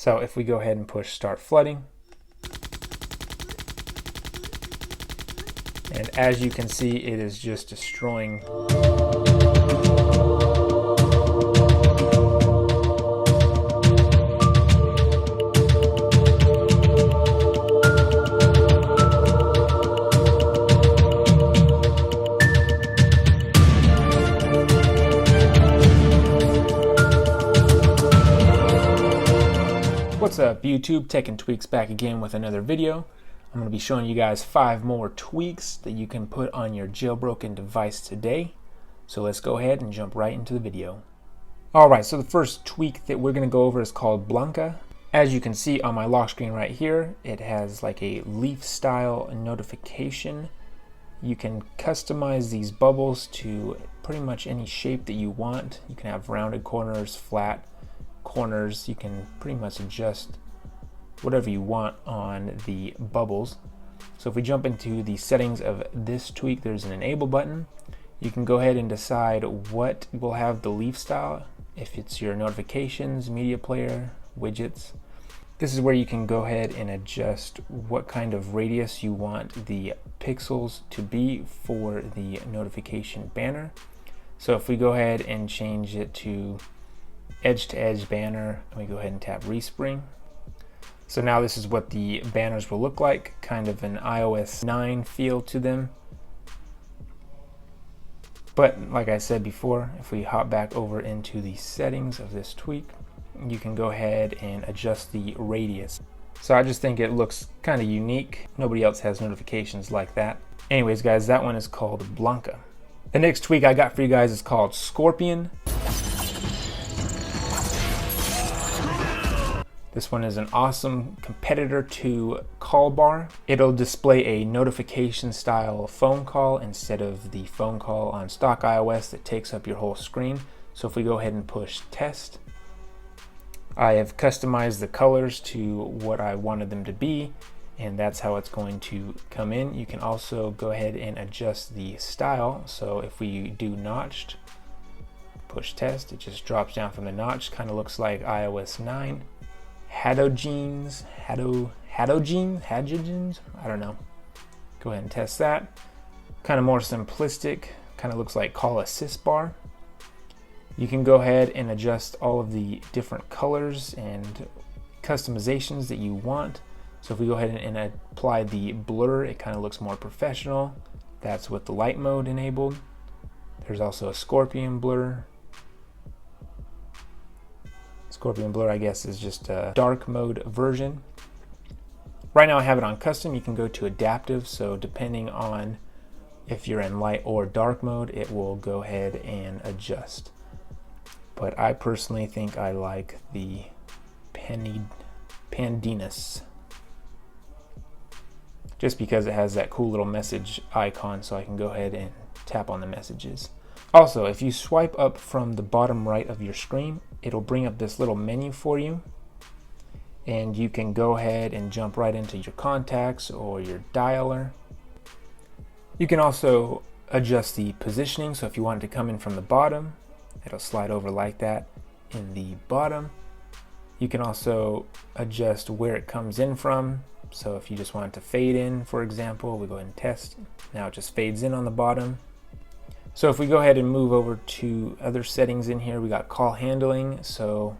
So if we go ahead and push start flooding, and as you can see, it is just destroying. What's up YouTube, Tech and Tweaks back again with another video. I'm going to be showing you guys 5 more tweaks that you can put on your jailbroken device today. So let's go ahead and jump right into the video. Alright, so the first tweak that we're going to go over is called Blanca. As you can see on my lock screen right here, it has like a leaf style notification. You can customize these bubbles to pretty much any shape that you want. You can have rounded corners, flat corners. You can pretty much adjust whatever you want on the bubbles. So if we jump into the settings of this tweak, there's an enable button. You can go ahead and decide what will have the leaf style, if it's your notifications, media player, widgets. This is where you can go ahead and adjust what kind of radius you want the pixels to be for the notification banner. So if we go ahead and change it to edge banner, and we go ahead and tap respring. So now this is what the banners will look like, kind of an iOS 9 feel to them. But like I said before, if we hop back over into the settings of this tweak, you can go ahead and adjust the radius. So I just think it looks kind of unique. Nobody else has notifications like that. Anyways guys, that one is called Blanca. The next tweak I got for you guys is called Scorpion. This one is an awesome competitor to Call Bar. It'll display a notification style phone call instead of the phone call on stock iOS that takes up your whole screen. So if we go ahead and push test, I have customized the colors to what I wanted them to be, and that's how it's going to come in. You can also go ahead and adjust the style. So if we do notched, push test, it just drops down from the notch, kind of looks like iOS 9. Halogens, I don't know. Go ahead and test that. Kind of more simplistic, kind of looks like call assist bar. You can go ahead and adjust all of the different colors and customizations that you want. So if we go ahead and apply the blur, it kind of looks more professional. That's with the light mode enabled. There's also a Scorpion blur. Scorpion blur, I guess, is just a dark mode version. Right now I have it on custom. You can go to adaptive, so depending on if you're in light or dark mode, it will go ahead and adjust. But I personally think I like the Pandinus, just because it has that cool little message icon, so I can go ahead and tap on the messages. Also, if you swipe up from the bottom right of your screen, it'll bring up this little menu for you, and you can go ahead and jump right into your contacts or your dialer. You can also adjust the positioning, so if you want it to come in from the bottom, it'll slide over like that in the bottom. You can also adjust where it comes in from, so if you just want it to fade in, for example, we go ahead and test. Now it just fades in on the bottom. So if we go ahead and move over to other settings in here, we got call handling. So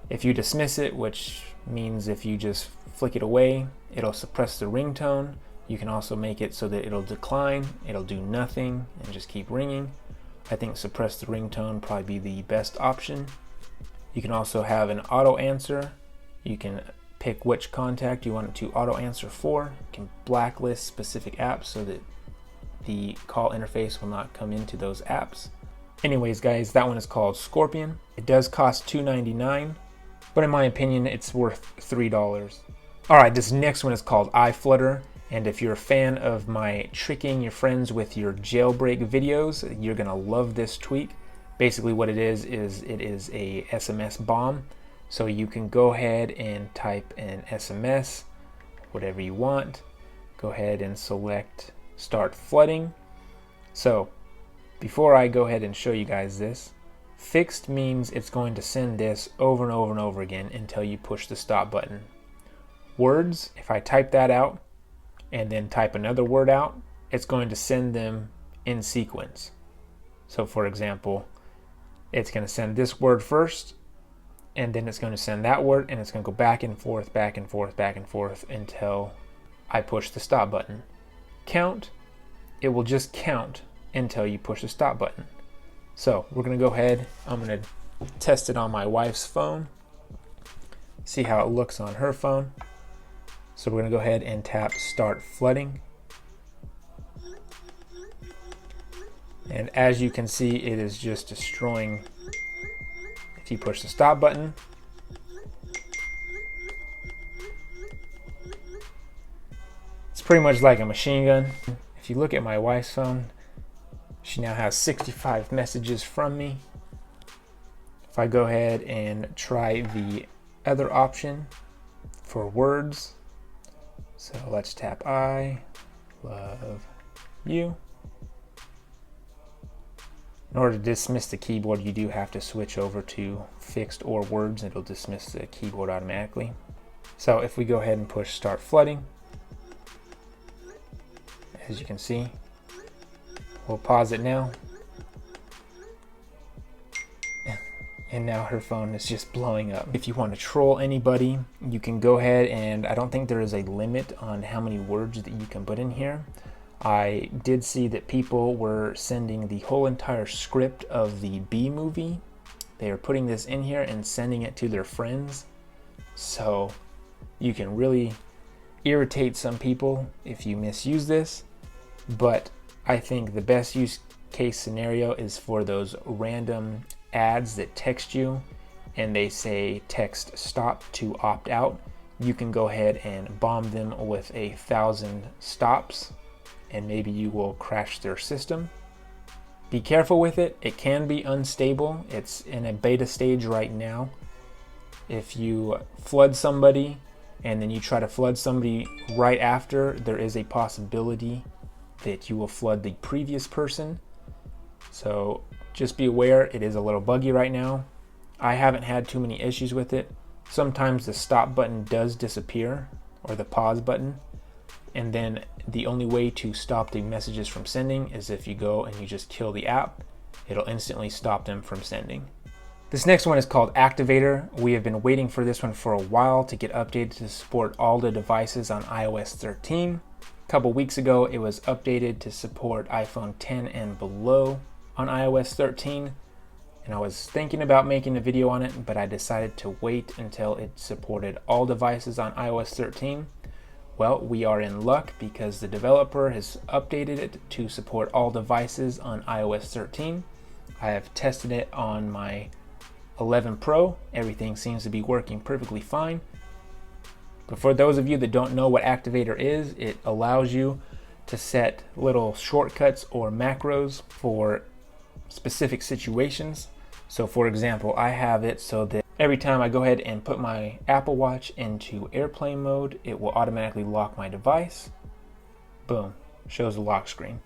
if you dismiss it, which means if you just flick it away, it'll suppress the ringtone. You can also make it so that it'll decline, it'll do nothing and just keep ringing. I think suppress the ringtone probably be the best option. You can also have an auto answer. You can pick which contact you want it to auto answer for. You can blacklist specific apps so that the call interface will not come into those apps. Anyways guys, that one is called Scorpion. It does cost $2.99, but in my opinion it's worth $3. Alright, this next one is called iFlutter, and if you're a fan of my tricking your friends with your jailbreak videos, you're gonna love this tweak. Basically what it is it is a SMS bomb. So you can go ahead and type an SMS, whatever you want. Go ahead and select start flooding. So before I go ahead and show you guys this, Fixed means it's going to send this over and over and over again until you push the stop button. Words, if I type that out and then type another word out, it's going to send them in sequence. So for example, it's going to send this word first, and then it's going to send that word, and it's going to go back and forth, back and forth, back and forth until I push the stop button. Count, it will just count until you push the stop button. So we're going to go ahead, I'm going to test it on my wife's phone, see how it looks on her phone. So we're going to go ahead and tap start flooding. And as you can see, it is just destroying. If you push the stop button, it's pretty much like a machine gun. If you look at my wife's phone, she now has 65 messages from me. If I go ahead and try the other option for words, so let's tap I love you. In order to dismiss the keyboard, you do have to switch over to fixed or words. It'll dismiss the keyboard automatically. So if we go ahead and push start flooding, as you can see, we'll pause it now. And now her phone is just blowing up. If you want to troll anybody, you can go ahead, and I don't think there is a limit on how many words that you can put in here. I did see that people were sending the whole entire script of the B movie. They are putting this in here and sending it to their friends. So you can really irritate some people if you misuse this. But I think the best use case scenario is for those random ads that text you and they say text stop to opt out. You can go ahead and bomb them with 1,000 stops, and maybe you will crash their system. Be careful with it. It can be unstable. It's in a beta stage right now. If you flood somebody and then you try to flood somebody right after, there is a possibility that you will flood the previous person. So just be aware, it is a little buggy right now. I haven't had too many issues with it. Sometimes the stop button does disappear, or the pause button. And then the only way to stop the messages from sending is if you go and you just kill the app. It'll instantly stop them from sending. This next one is called Activator. We have been waiting for this one for a while to get updated to support all the devices on iOS 13. A couple weeks ago, it was updated to support iPhone 10 and below on iOS 13. And I was thinking about making a video on it, but I decided to wait until it supported all devices on iOS 13. Well, we are in luck because the developer has updated it to support all devices on iOS 13. I have tested it on my 11 Pro. Everything seems to be working perfectly fine. But for those of you that don't know what Activator is, it allows you to set little shortcuts or macros for specific situations. So for example, I have it so that every time I go ahead and put my Apple Watch into airplane mode, it will automatically lock my device. Boom, shows the lock screen.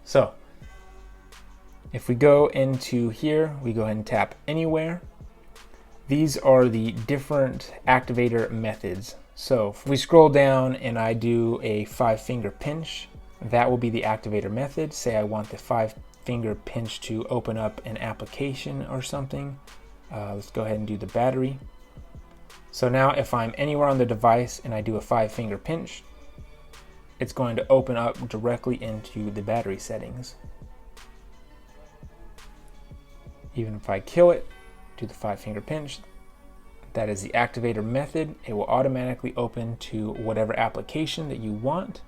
So if we go into here, we go ahead and tap anywhere. These are the different activator methods. So if we scroll down and I do a 5-finger pinch, that will be the activator method. Say I want the 5-finger pinch to open up an application or something. Let's go ahead and do the battery. So now if I'm anywhere on the device and I do a 5-finger pinch, it's going to open up directly into the battery settings. Even if I kill it, do the 5-finger pinch, that is the activator method. It will automatically open to whatever application that you want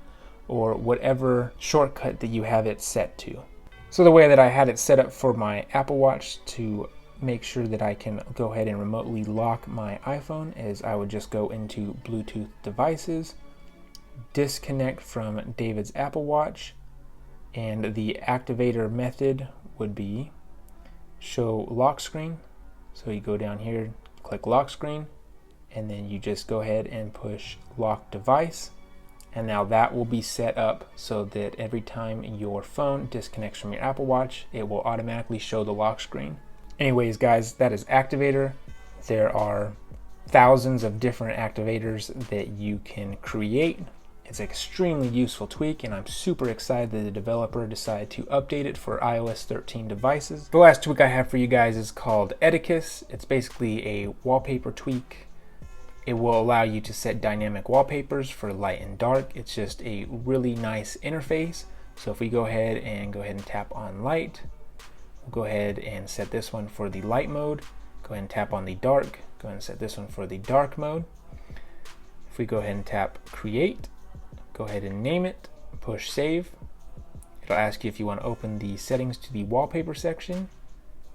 or whatever shortcut that you have it set to. So the way that I had it set up for my Apple Watch to make sure that I can go ahead and remotely lock my iPhone is I would just go into Bluetooth devices, disconnect from David's Apple Watch, and the activator method would be show lock screen. So you go down here, click lock screen, and then you just go ahead and push lock device. And now that will be set up so that every time your phone disconnects from your Apple Watch, it will automatically show the lock screen. Anyways, guys, that is Activator. There are thousands of different activators that you can create. It's an extremely useful tweak, and I'm super excited that the developer decided to update it for iOS 13 devices. The last tweak I have for you guys is called Etiquette. It's basically a wallpaper tweak. It will allow you to set dynamic wallpapers for light and dark. It's just a really nice interface. So if we go ahead and tap on light, we'll go ahead and set this one for the light mode. Go ahead and tap on the dark. Go ahead and set this one for the dark mode. If we go ahead and tap create, go ahead and name it, push save. It'll ask you if you want to open the settings to the wallpaper section.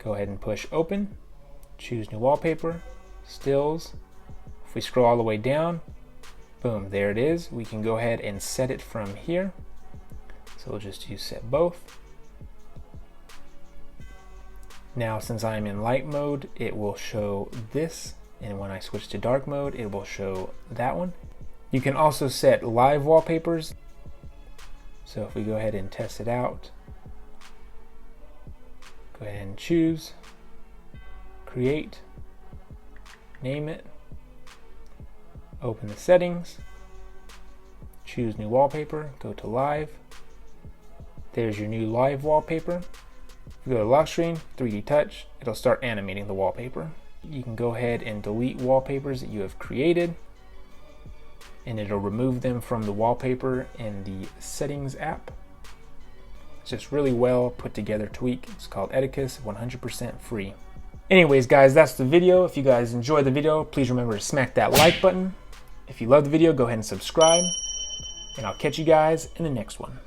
Go ahead and push open, choose new wallpaper, stills. If we scroll all the way down, boom, there it is. We can go ahead and set it from here. So we'll just use set both. Now, since I'm in light mode, it will show this. And when I switch to dark mode, it will show that one. You can also set live wallpapers. So if we go ahead and test it out, go ahead and choose, create, name it, open the settings, choose new wallpaper, go to live. There's your new live wallpaper. If you go to lock screen, 3D touch, it'll start animating the wallpaper. You can go ahead and delete wallpapers that you have created, and it'll remove them from the wallpaper in the settings app. It's just really well put together tweak. It's called Etiquette, 100% free. Anyways, guys, that's the video. If you guys enjoyed the video, please remember to smack that like button. If you love the video, go ahead and subscribe, and I'll catch you guys in the next one.